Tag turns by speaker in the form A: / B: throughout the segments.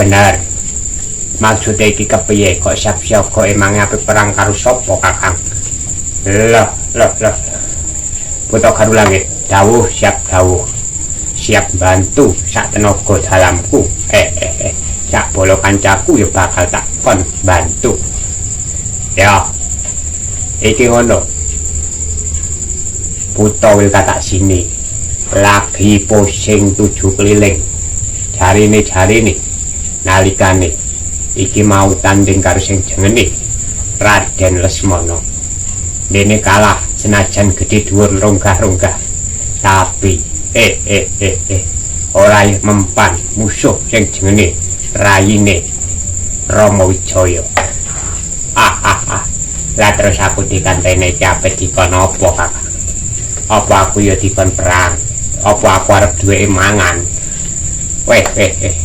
A: bener. Maksudnya iki kepiye kok siap-siap kok emang ape perang karo sapa Kakang? Loh. Buta karo langit, dawuh siap dawuh. Siap bantu sak tenaga dalamku. Sak bolo kancaku ya bakal tak kon bantu. Ya. Iki ngono. Buta wil katak sini. Lagi pusing 7 keliling. Jarine nalikane iki mau tanding karo sing jenenge Raden Lesmana. Dene kalah senajan gedhe dhuwur ronggah-ronggah. Tapi ora mempan musuh sing jenenge rayine Rama Wijaya. Lah terus aku dikantene iki ape dikon apa, Kakang? Apa aku ya dikon perang? Apa aku arep duwe mangan?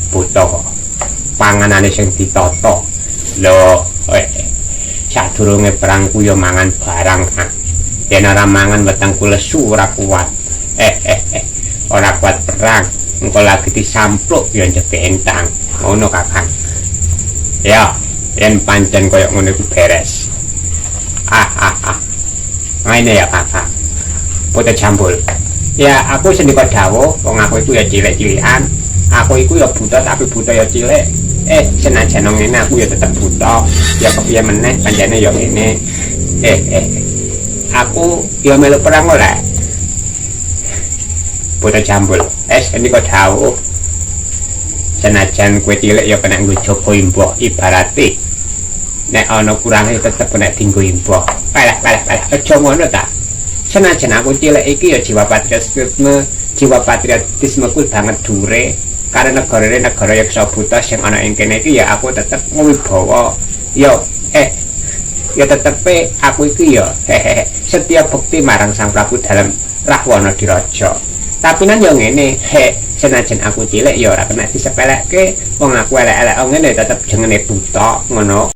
A: Buta kok. Panganane sing ditata. Lho, sadurunge perang ku ya mangan barang. Yen ora mangan wetengku lesu ora kuat. Ora kuat perang. Engko lagi disampluk ya njeke entang. Ngono Kakang. Ya, yen pancen koyo ngono iku beres. Ngene ya Kakang. Buta jambul. Ya aku sendika dawuh, wong aku iku ya cilik-cilikan. Aku iku ya buta tapi buta ya cilik. Senajan ngene aku ya tetep buta. Ya kepiye meneh pancene ya ngene. Aku ya melu perang ora. Buta jambul. Sendika dawuh. Senajan kowe cilik ya kena nggo jaga imbuh ibarate. Nek ana kurange tetep kena dienggo imbuh. Palah. Aja ngono ta. Senajan aku cilik iki ya jiwa patriotismeku banget dure karena negara yaksa buta sing ana ing kene iki ya aku tetep ngewibawa ya tetep aku iki ya setia bukti marang Sang Prabu dalam Rahwana Diraja. Tapi nan yo ngene senajan aku cilik ya ora kena disepelekke wong aku elek-elek ngene tetep jengene buta ngono.